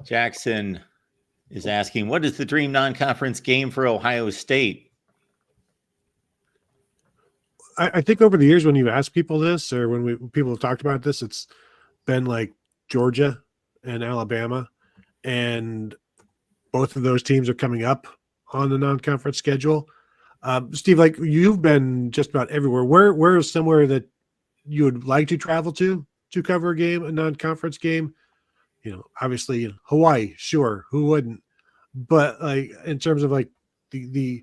Jackson is asking, what is the dream non-conference game for Ohio State? I think over the years when you've asked people this, or when people have talked about this, it's been like Georgia and Alabama, and both of those teams are coming up on the non-conference schedule. Steve, like you've been just about everywhere. Where is somewhere that you would like to travel to cover a non-conference game? Obviously Hawaii, sure, who wouldn't? But like in terms of like the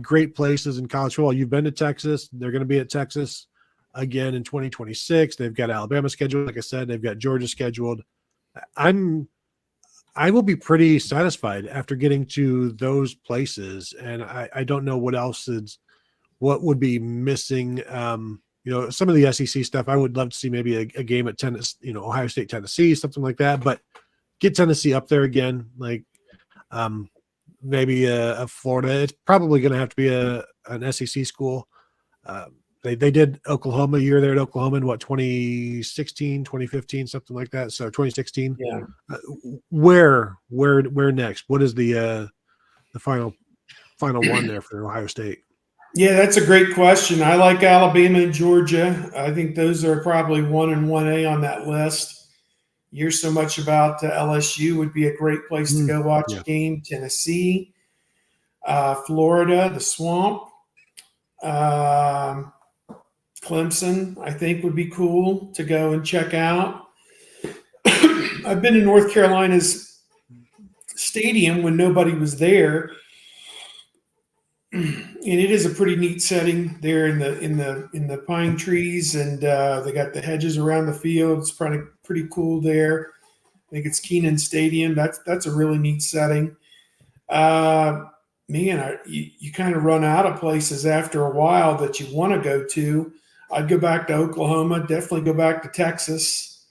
great places in college football, you've been to Texas. They're going to be at Texas again in 2026. They've got Alabama scheduled. Like I said, they've got Georgia scheduled. I will be pretty satisfied after getting to those places. And I don't know what would be missing. Some of the SEC stuff, I would love to see maybe a game at Tennessee, Ohio State, Tennessee, something like that, but get Tennessee up there again. Like, maybe a Florida. It's probably going to have to be an SEC school. They did Oklahoma a year there at Oklahoma in 2016, 2015, something like that. So 2016. Yeah. Where next? What is the final one there for Ohio State? Yeah, that's a great question. I like Alabama and Georgia. I think those are probably 1 and 1A on that list. You hear so much about LSU would be a great place to go watch a game. Tennessee, Florida, the Swamp, Clemson, I think would be cool to go and check out. I've been to North Carolina's stadium when nobody was there, and it is a pretty neat setting there in the pine trees, and they got the hedges around the field. It's pretty cool there. I think it's Kenan Stadium. That's a really neat setting. You kind of run out of places after a while that you want to go to. I'd go back to Oklahoma. Definitely go back to Texas.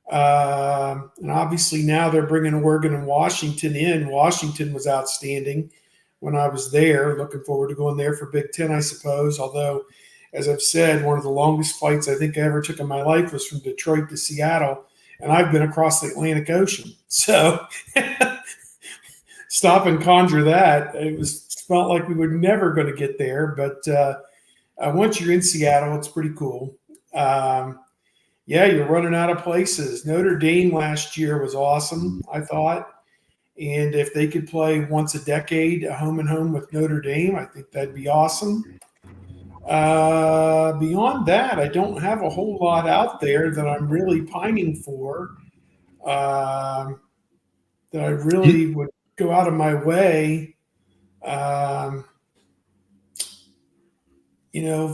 And obviously now they're bringing Oregon and Washington in. Washington was outstanding when I was there. Looking forward to going there for Big Ten, I suppose. Although, as I've said, one of the longest flights I think I ever took in my life was from Detroit to Seattle, and I've been across the Atlantic Ocean. So stop and conjure that. Felt like we were never going to get there, but once you're in Seattle, it's pretty cool. You're running out of places. Notre Dame last year was awesome, I thought. And if they could play once a decade, a home and home with Notre Dame, I think that'd be awesome. Beyond that, I don't have a whole lot out there that I'm really pining for, that I really would go out of my way.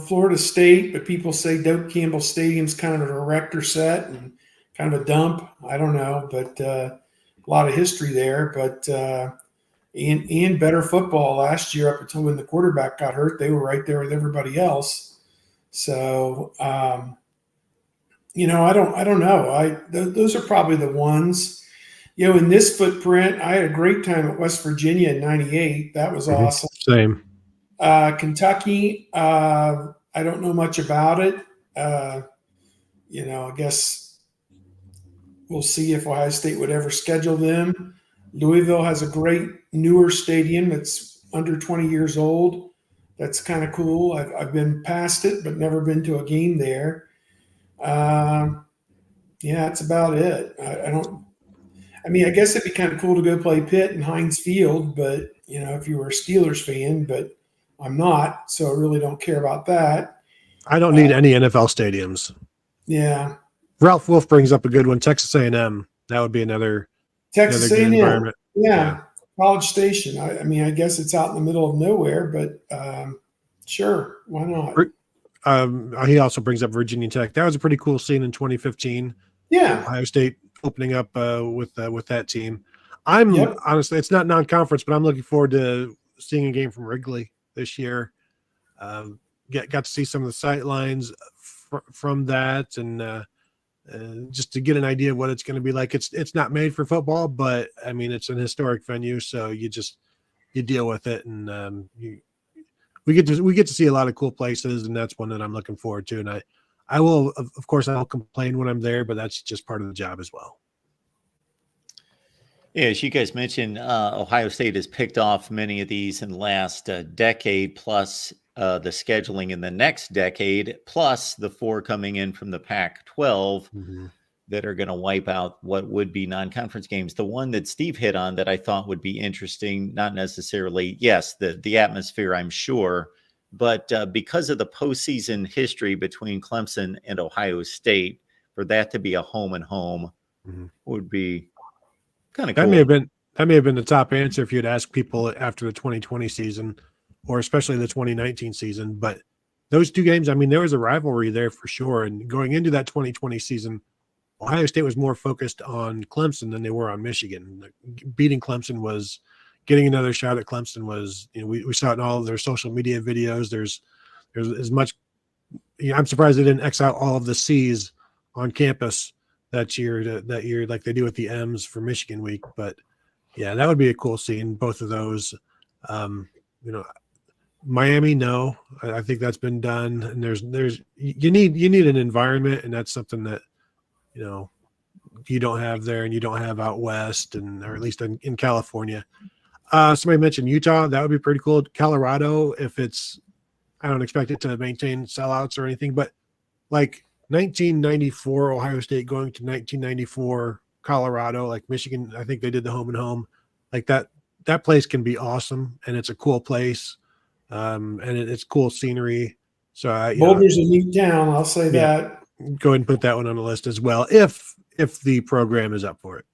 Florida State, but people say Doak Campbell Stadium's kind of an erector set and kind of a dump. I don't know, but a lot of history there. But and better football last year up until when the quarterback got hurt. They were right there with everybody else. So, I don't know. Those are probably the ones. In this footprint, I had a great time at West Virginia in '98. That was awesome. Same. Kentucky, I don't know much about it. I guess we'll see if Ohio State would ever schedule them. Louisville has a great newer stadium that's under 20 years old. That's kind of cool. I've been past it, but never been to a game there. That's about it. I guess it'd be kind of cool to go play Pitt and Heinz Field, but, if you were a Steelers fan, but I'm not, so I really don't care about that. I don't need any NFL stadiums. Yeah. Ralph Wolf brings up a good one, Texas A&M. That would be another Texas good A&M. environment. Yeah. College Station. I guess it's out in the middle of nowhere, but sure, why not? He also brings up Virginia Tech. That was a pretty cool scene in 2015. Yeah. Ohio State opening up with that team. Honestly, it's not non-conference, but I'm looking forward to seeing a game from Wrigley this year. Got to see some of the sight lines from that, and just to get an idea of what it's going to be like. It's not made for football, but it's an historic venue, so you deal with it, and we get to see a lot of cool places, and that's one that I'm looking forward to. And I will, of course, I'll complain when I'm there, but that's just part of the job as well. Yeah, as you guys mentioned, Ohio State has picked off many of these in the last decade, plus the scheduling in the next decade, plus the 4 coming in from the Pac-12 that are going to wipe out what would be non-conference games. The one that Steve hit on that I thought would be interesting, not necessarily, yes, the atmosphere, I'm sure, but because of the postseason history between Clemson and Ohio State, for that to be a home and home would be kind of cool. That may have been the top answer if you'd asked people after the 2020 season, or especially the 2019 season. But those 2 games, I mean, there was a rivalry there for sure. And going into that 2020 season, Ohio State was more focused on Clemson than they were on Michigan. Beating Clemson was getting another shot at Clemson was, we saw it in all of their social media videos. There's as much, I'm surprised they didn't X out all of the C's on campus that year like they do with the M's for Michigan week. But yeah, that would be a cool scene, both of those. Miami, no, I think that's been done. And you need an environment, and that's something that, you don't have there and you don't have out west, or at least in California. Somebody mentioned Utah. That would be pretty cool. Colorado, I don't expect it to maintain sellouts or anything, but like 1994 Ohio State going to 1994 Colorado, like Michigan, I think they did the home and home. Like that place can be awesome, and it's a cool place, and it's cool scenery. So Boulder's a neat town, I'll say that. Go ahead and put that one on the list as well, if the program is up for it.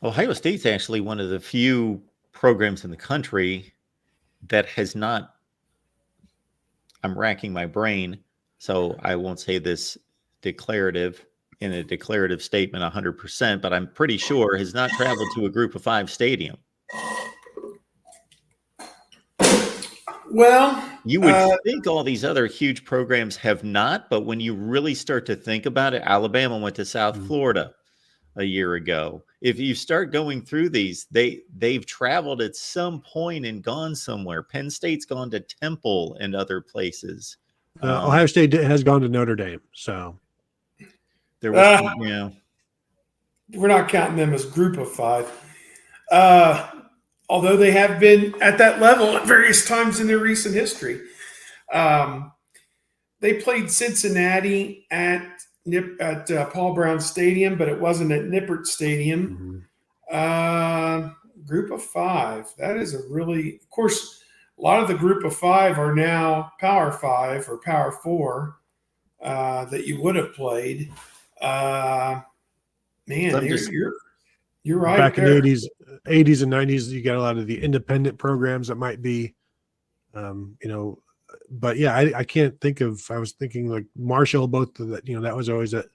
Ohio State's actually one of the few programs in the country that has not, I'm racking my brain, so I won't say this in a declarative statement 100%, but I'm pretty sure has not traveled to a Group of 5 stadium. Well, you would think all these other huge programs have not, but when you really start to think about it, Alabama went to South Florida a year ago. If you start going through these, they've traveled at some point and gone somewhere. Penn State's gone to Temple and other places. Ohio State has gone to Notre Dame, so there was, we're not counting them as Group of 5. Although they have been at that level at various times in their recent history. They played Cincinnati at Paul Brown Stadium, but it wasn't at Nippert Stadium. Group of 5. That is of course, a lot of the Group of 5 are now Power 5 or Power 4 that you would have played. You're right. Back in the 80s and 90s, you got a lot of the independent programs that might be, but yeah, I can't think of. I was thinking like Marshall, both of that. That was always that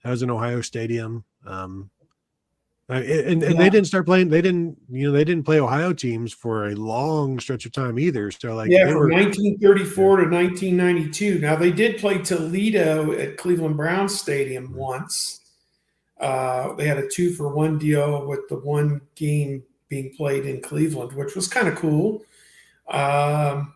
was an Ohio Stadium, and they didn't start playing. They didn't play Ohio teams for a long stretch of time either. So from 1934 to 1992. Now they did play Toledo at Cleveland Browns Stadium once. They had a 2-for-1 deal with the one game being played in Cleveland, which was kind of cool. I'm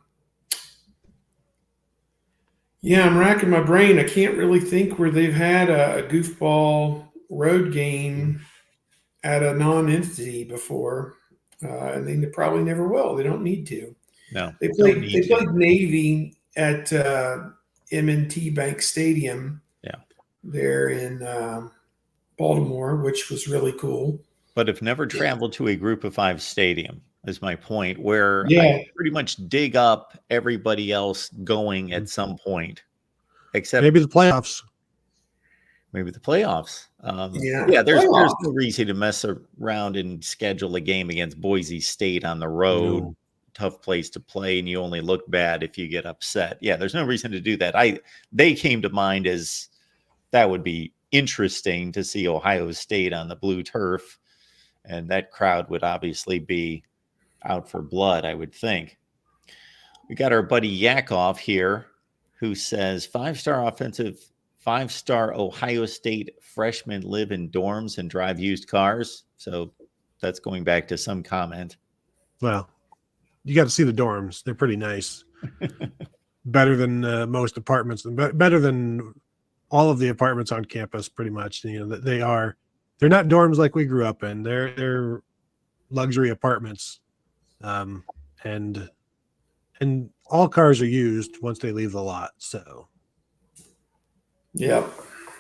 racking my brain. I can't really think where they've had a goofball road game at a non-entity before, and they probably never will. They don't need to. No, they played Navy at M&T Bank Stadium. Yeah, there in Baltimore, which was really cool. But have never traveled to a Group of 5 stadium, is my point, where I pretty much dig up everybody else going at some point, except maybe the playoffs. There's no reason to mess around and schedule a game against Boise State on the road. No. Tough place to play, and you only look bad if you get upset. Yeah, there's no reason to do that. They came to mind as that would be interesting to see Ohio State on the blue turf, and that crowd would obviously be out for blood, I would think. We got our buddy Yakov here who says 5-star offensive, 5-star Ohio State freshmen live in dorms and drive used cars. So that's going back to some comment. Well, you got to see the dorms. They're pretty nice. Better than most apartments, better than all of the apartments on campus, pretty much. They are. they're not dorms like we grew up in. They're luxury apartments, and all cars are used once they leave the lot. So Yep.